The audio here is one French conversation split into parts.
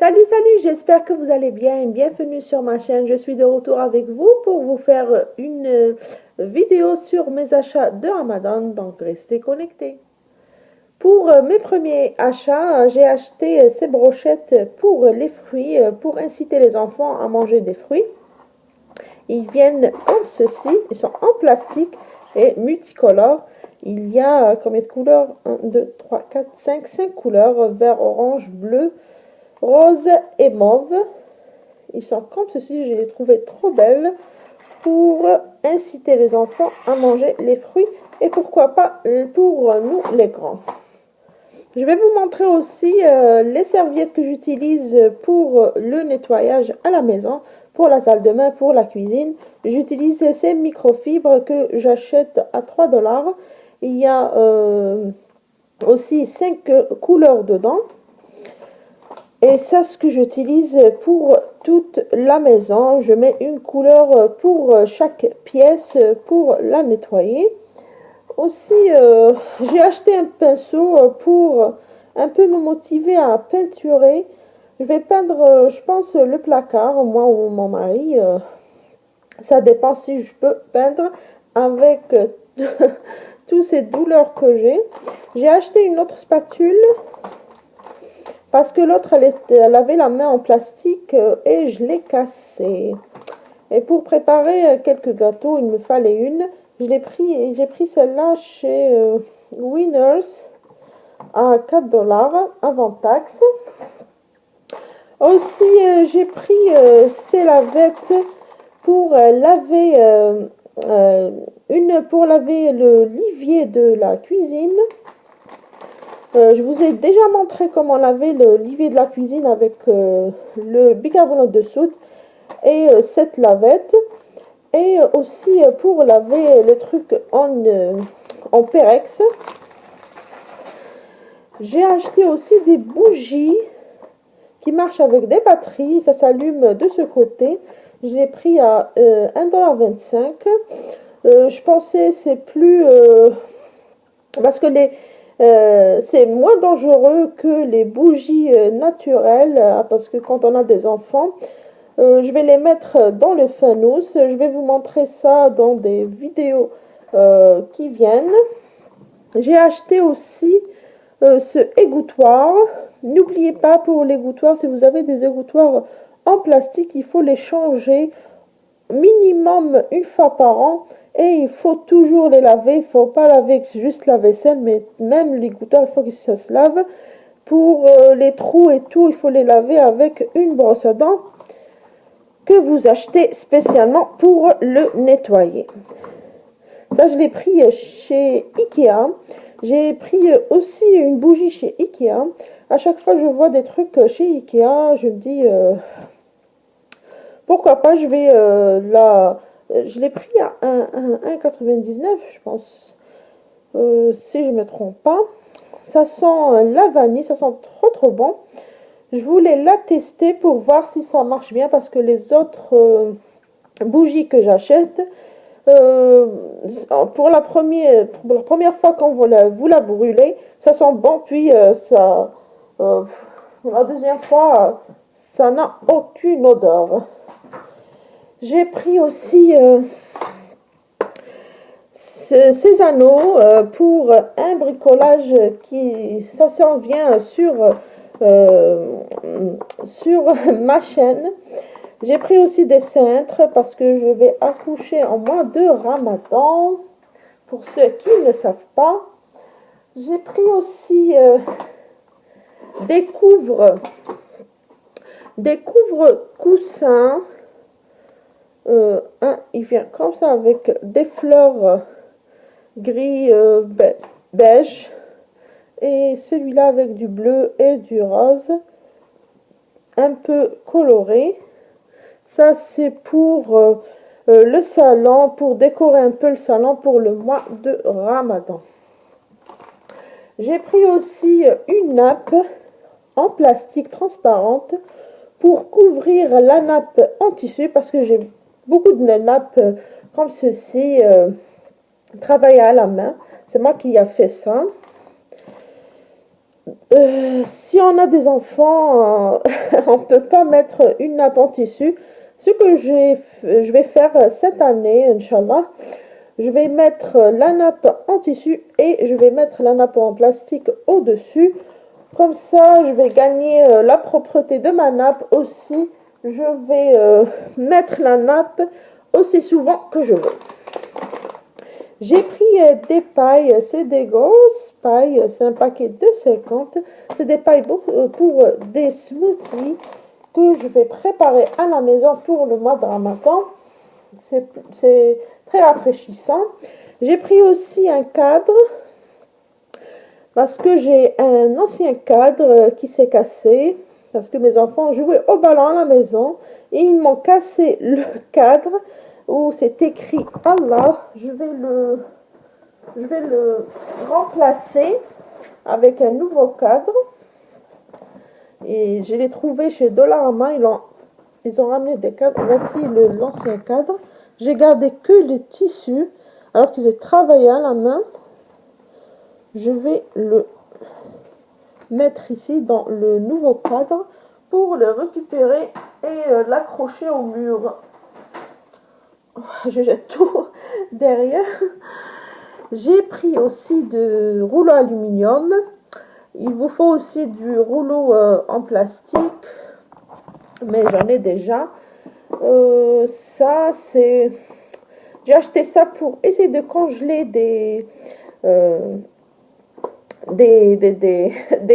Salut, salut, j'espère que vous allez bien. Bienvenue sur ma chaîne. Je suis de retour avec vous pour vous faire une vidéo sur mes achats de Ramadan, donc restez connectés. Pour mes premiers achats, j'ai acheté ces brochettes pour les fruits, pour inciter les enfants à manger des fruits. Ils viennent comme ceci, ils sont en plastique et multicolores. Il y a combien de couleurs? 1, 2, 3, 4, 5 couleurs, vert, orange, bleu, rose et mauve. Ils sont comme ceci, je les ai trouvés trop belles pour inciter les enfants à manger les fruits et pourquoi pas pour nous les grands. Je vais vous montrer aussi les serviettes que j'utilise pour le nettoyage à la maison, pour la salle de bain, pour la cuisine. J'utilise ces microfibres que j'achète à 3 $. Il y a aussi 5 couleurs dedans. Et ça, ce que j'utilise pour toute la maison. Je mets une couleur pour chaque pièce pour la nettoyer. Aussi, j'ai acheté un pinceau pour un peu me motiver à peinturer. Je vais peindre, je pense, le placard, moi ou mon mari. Ça dépend si je peux peindre avec toutes ces douleurs que j'ai. J'ai acheté une autre spatule parce que l'autre, elle avait la main en plastique et je l'ai cassée. Et pour préparer quelques gâteaux, il me fallait une. J'ai pris celle-là chez Winners à 4 $, avant taxe. Aussi, j'ai pris ces lavettes pour laver, une pour laver le livier de la cuisine. Je vous ai déjà montré comment laver le livier de la cuisine avec le bicarbonate de soude et cette lavette. Et aussi pour laver les trucs en Pérex. J'ai acheté aussi des bougies qui marchent avec des batteries. Ça s'allume de ce côté. Je l'ai pris à 1,25 $. Je pensais c'est plus... parce que c'est moins dangereux que les bougies naturelles. Parce que quand on a des enfants... je vais les mettre dans le fanus. Je vais vous montrer ça dans des vidéos qui viennent. J'ai acheté aussi ce égouttoir. N'oubliez pas pour l'égouttoir, si vous avez des égouttoirs en plastique, il faut les changer minimum une fois par an. Et il faut toujours les laver. Il ne faut pas laver juste la vaisselle, mais même l'égouttoir, il faut que ça se lave. Pour les trous et tout, il faut les laver avec une brosse à dents que vous achetez spécialement pour le nettoyer. Ça, je l'ai pris chez Ikea. J'ai pris aussi une bougie chez Ikea. À chaque fois que je vois des trucs chez Ikea, je me dis pourquoi pas, je vais je l'ai pris à 1,99 $, je pense, si je ne me trompe pas. Ça sent la vanille, ça sent trop bon. Je voulais la tester pour voir si ça marche bien parce que les autres bougies que j'achète, pour la première fois quand vous la brûlez, ça sent bon, puis la deuxième fois, ça n'a aucune odeur. J'ai pris aussi ces anneaux pour un bricolage ça s'en vient sur ma chaîne. J'ai pris aussi des cintres parce que je vais accoucher en mois de Ramadan. Pour ceux qui ne savent pas, j'ai pris aussi des couvre-coussins. Il vient comme ça avec des fleurs gris beige et celui-là avec du bleu et du rose un peu coloré. Ça c'est pour le salon, pour décorer un peu le salon pour le mois de Ramadan. J'ai pris aussi une nappe en plastique transparente pour couvrir la nappe en tissu parce que j'ai beaucoup de nappes comme ceci travaillées à la main. C'est moi qui ai fait ça. Si on a des enfants, on ne peut pas mettre une nappe en tissu. Ce que je vais faire cette année, Inch'Allah, je vais mettre la nappe en tissu et je vais mettre la nappe en plastique au-dessus. Comme ça, je vais gagner la propreté de ma nappe aussi. Je vais mettre la nappe aussi souvent que je veux. J'ai pris des pailles, c'est des grosses pailles, c'est un paquet de 50. C'est des pailles pour des smoothies que je vais préparer à la maison pour le mois de Ramadan. C'est très rafraîchissant. J'ai pris aussi un cadre parce que j'ai un ancien cadre qui s'est cassé parce que mes enfants jouaient au ballon à la maison et ils m'ont cassé le cadre où c'est écrit Allah. Je vais le remplacer avec un nouveau cadre et je l'ai trouvé chez Dollarama. Ils ont ramené des cadres. Voici l'ancien cadre. J'ai gardé que les tissus alors qu'ils aient travaillé à la main. Je vais le mettre ici dans le nouveau cadre pour le récupérer et l'accrocher au mur. Je jette tout derrière. J'ai pris aussi de rouleau aluminium. Il vous faut aussi du rouleau en plastique, mais j'en ai déjà. Ça, c'est... J'ai acheté ça pour essayer de congeler des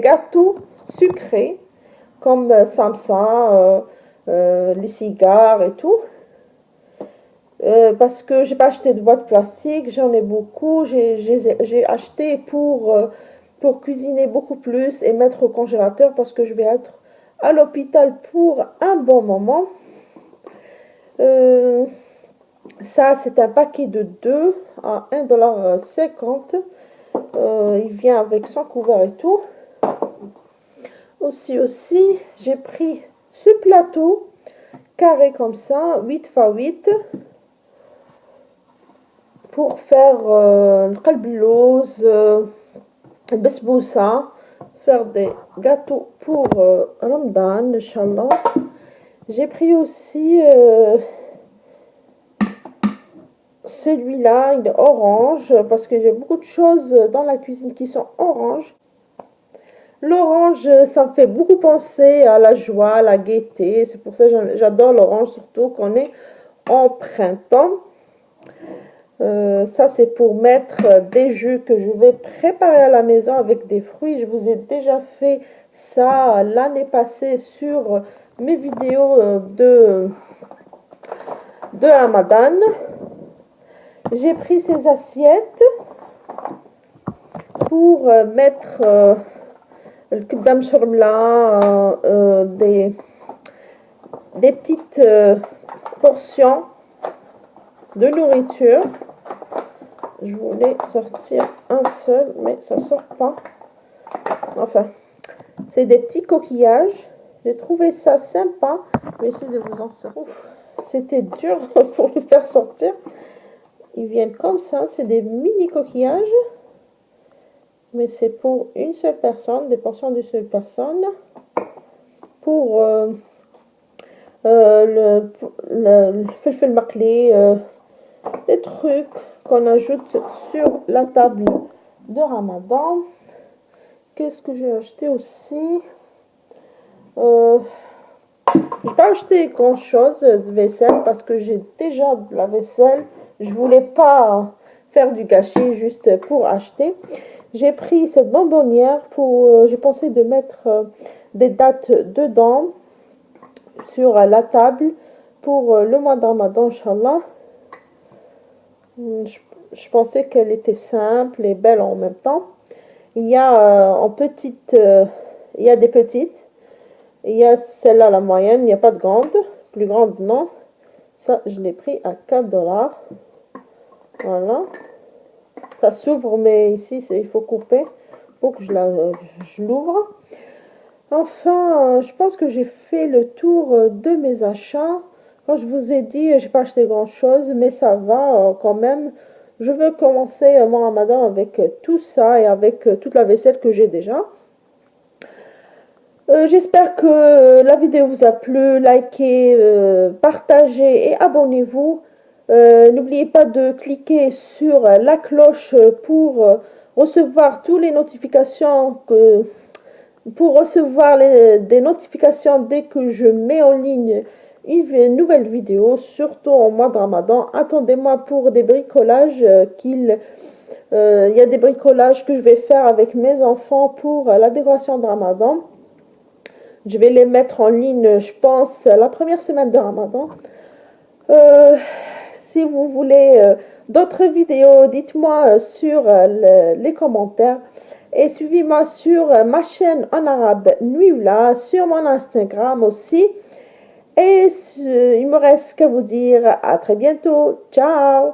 gâteaux sucrés, comme Samsa, les cigares et tout. Parce que j'ai pas acheté de boîte plastique, j'en ai beaucoup. J'ai acheté pour cuisiner beaucoup plus et mettre au congélateur parce que je vais être à l'hôpital pour un bon moment. Ça, c'est un paquet de 2 à 1,50 $. Il vient avec son couvert et tout. Aussi, j'ai pris ce plateau carré comme ça, 8x8, pour faire le qalb-lawz, besboussa, faire des gâteaux pour Ramadan, Inch'Allah. J'ai pris aussi celui-là, il est orange, parce que j'ai beaucoup de choses dans la cuisine qui sont orange. L'orange, ça me fait beaucoup penser à la joie, à la gaieté. C'est pour ça que j'adore l'orange, surtout qu'on est en printemps. Ça, c'est pour mettre des jus que je vais préparer à la maison avec des fruits. Je vous ai déjà fait ça l'année passée sur mes vidéos de Ramadan. J'ai pris ces assiettes pour mettre le kibda mcharmla, des petites portions de nourriture. Je voulais sortir un seul, mais ça sort pas. Enfin, c'est des petits coquillages. J'ai trouvé ça sympa. Je vais essayer de vous en sortir. C'était dur pour le faire sortir. Ils viennent comme ça. C'est des mini coquillages. Mais c'est pour une seule personne, des portions d'une seule personne. Pour le filfil maqli, des trucs qu'on ajoute sur la table de Ramadan. Qu'est-ce que j'ai acheté aussi? J'ai pas acheté grand chose de vaisselle parce que j'ai déjà de la vaisselle. Je voulais pas faire du gâchis juste pour acheter. J'ai pris cette bonbonnière pour... j'ai pensé de mettre des dates dedans sur la table pour le mois de Ramadan, Inch'Allah. Je pensais qu'elle était simple et belle en même temps. Il y a en petite... il y a des petites. Il y a celle-là, la moyenne. Il n'y a pas de grande. Plus grande, non. Ça, je l'ai pris à 4 $. Voilà. Ça s'ouvre, mais ici, il faut couper pour que je l'ouvre. Enfin, je pense que j'ai fait le tour de mes achats. Quand je vous ai dit, j'ai pas acheté grand chose, mais ça va quand même. Je veux commencer mon Ramadan avec tout ça et avec toute la vaisselle que j'ai déjà. J'espère que la vidéo vous a plu. Likez, partagez et abonnez-vous. N'oubliez pas de cliquer sur la cloche pour recevoir toutes les notifications des notifications dès que je mets en ligne une nouvelle vidéo, surtout en mois de Ramadan. Attendez-moi pour des bricolages il y a des bricolages que je vais faire avec mes enfants pour la décoration de Ramadan. Je vais les mettre en ligne, je pense, la première semaine de Ramadan. Si vous voulez d'autres vidéos, dites-moi sur les commentaires. Et suivez-moi sur ma chaîne en arabe Nuivla, sur mon Instagram aussi. Et il me reste qu'à vous dire à très bientôt. Ciao!